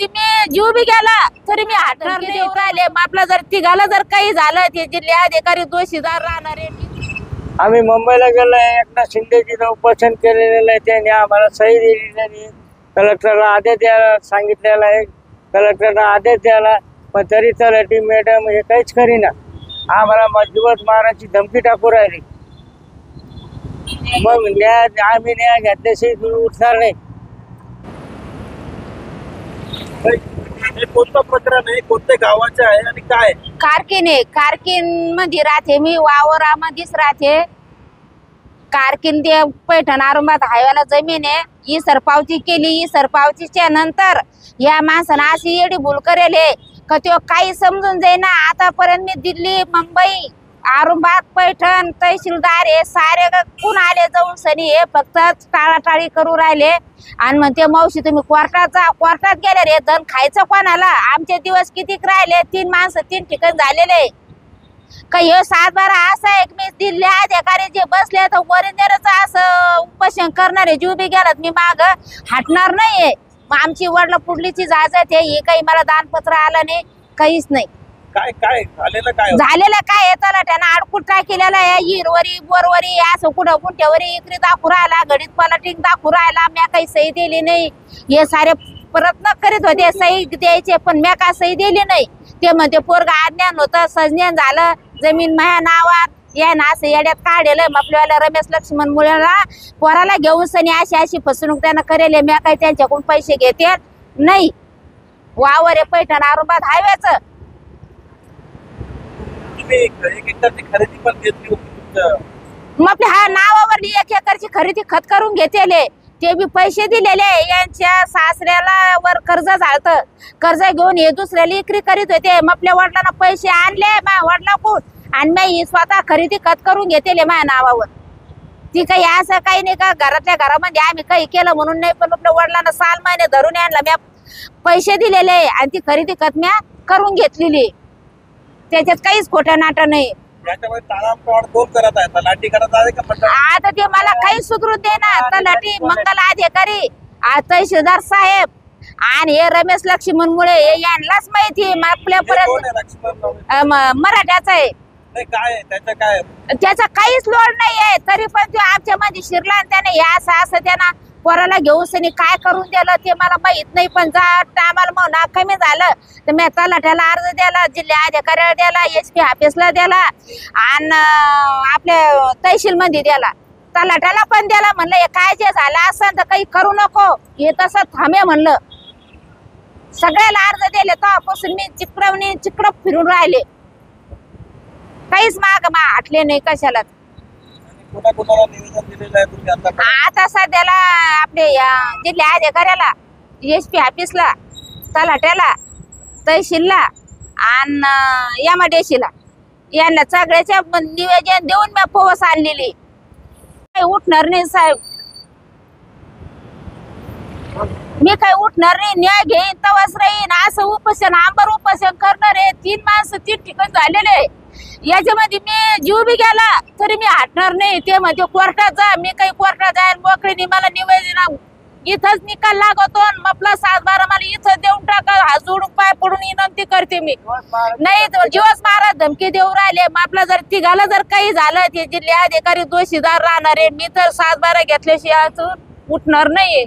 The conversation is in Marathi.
याच्यामध्ये मी जीव बी गेला तरी मी हातणार नाही राहिले. आपला जर तिघाला जर काही झालं ते जिल्हे अधिकारी दोषीदार राहणार आहे. आम्ही मुंबईला गेलोय, एकनाथ शिंदेजीचं उपोषण केलेलं आहे, त्यांनी आम्हाला सही दिलेली नाही. कलेक्टरला आदेश द्यायला सांगितलेला आहे, कलेक्टरला आदेश द्यायला, पण तरी तलाठी मॅडम हे काहीच करीना. आम्हाला दिवस मारायची धमकी टाकू राहिली. मग आम्ही न्याय घेतल्याशिवाय उठणार नाही. हे कोणतं प्रकरण आहे, कोणत्या गावाचे आहे आणि काय? कारकीन मध्ये राहते मी, वावरामध्येच राहते. कारकीन ते पैठण आरुंबात हायवेला जमीन आहे. ही सरपावती केली. ही सरपावतीच्या नंतर या माणसानं अशी एवढी भूल करेले का तो काही समजून जाईना. आतापर्यंत मी दिल्ली, मुंबई, आरुंबाद, पैठण, तहसीलदार हे सारे कोण आले जाऊन सनी हे फक्त टाळाटाळी करू राहिले. आणि म्हणते मावशी तुम्ही कोर्टात गेले रे, धन खायचं कोणाला? आमचे दिवस कितीक राहिले? 3 माणसं 3 ठिकाण झालेले. काही 7-12 असं एक मी दिल्ली अधिकारी जे बसले तर वरिंदरच असं उपोषण करणारे जीव बी गेलात. मी माग हटणार नाहीये. मग आमची वडला पुढलीची जाजत आहे. हे काही मला दानपत्र आलं नाही, काहीच नाही. काय झालेलं काय येताना त्यानं अडकून काय केलेलं आहे? हिरवरी बोरवरी असं कुठं गुंठ्यावरी इकडे दाखवू राहिला, घडीत पलटिंग दाखवू राहिला. म्या काही सही दिली नाही. हे सारे प्रयत्न करीत होते सही द्यायचे, पण म्या काय सही दिली नाही. ते म्हणते पोरगा अज्ञान होतं, संज्ञान झालं, जमीन माझ्या नावात या ना असं येड्यात काढेलं. आपल्याला रमेश लक्ष्मण मुळेला पोराला घेऊन सनी अशी फसवणूक त्यानं करेल. म्या काही त्यांच्याकडून पैसे घेते नाही. वावर आहे पैठण आरुंबाद हायवेचं. खरेदी पण घेतली होती मग आपल्या हा नावावर 1 एकरची खरेदी खत करून घेतलेले. ते बी पैसे दिलेले. यांच्या सासऱ्याला वर कर्ज झालं, कर्ज घेऊन हे दुसऱ्याला विक्री करीत होते. मग आपल्या वडिलांना पैसे आणले माझ्या वडिलांकडून आणि मी स्वतः खरेदी खत करून घेतले माझ्या नावावर. ती काही असं काही नाही का घरातल्या घरामध्ये आम्ही काही केलं म्हणून नाही, पण आपल्या वडिलांना 6 महिने धरून आणला. म्या पैसे दिलेले आणि ती खरेदी खत म्या करून घेतलेली. त्याच्यात काहीच खोटं नाटं नाही. आता ते मला काही सुधरून देणार. तलाठी, मंगल अधिकारी, तहसीलदार साहेब आणि हे रमेश लक्ष्मण मुळे यांनाच माहिती. आपल्यापर्यंत मराठ्याचा आहे. त्याचा काहीच लोड नाही आहे. तरी पण तो आमच्या मध्ये शिरला आणि त्याने हे असं त्यांना पोराला घेऊन सनी काय करून दिलं ते मला माहित नाही. पण आम्हाला मग ना कमी झालं तर मी तलाठ्याला अर्ज द्याला, जिल्हा अधिकाऱ्याला द्याला, SP ऑफिसला द्याला आणि आपल्या तहसील मध्ये द्याला, तलाठ्याला पण द्याला. म्हणलं हे काय जे झालं असं तर काही करू नको, हे तसं थांबे म्हणलं. सगळ्याला अर्ज दिले. तेव्हापासून मी चिकडं फिरून राहिले. काहीच माग हटले नाही कशाला. आता सध्याला आपले जिल्हा अधिकाऱ्याला, SP ऑफिसला, तलाट्याला, तहसीलला आणि MDCला यांना सगळ्याच्या निवेदन देऊन मी पोहोच आणलेली. उठणार नाही साहेब, मी काही उठणार नाही. न्याय घेईन तवाच राहीन. असं उपोषण आंबर उपोषण करणार आहे. 3 माणसं 3 ठिकाण झालेले. याच्यामध्ये मी जीव बी गेला तरी मी हटणार नाही. ते म्हणजे कोर्टात जा. मी काही कोर्टात जाईल मोकळीने. मला निवेदन इथंच निकाल लागतो. आपला 7-12 मला इथं देऊन टाका. हात जोडून पाय पडून विनंती करते मी. नाही जीवच मारा धमकी देऊ राहिले. मग आपला जर तिघाला जर काही झालं ते जिल्हा अधिकारी दोषीदार राहणार आहे. मी तर 7-12 घेतल्याशिवाय उठणार नाहीये.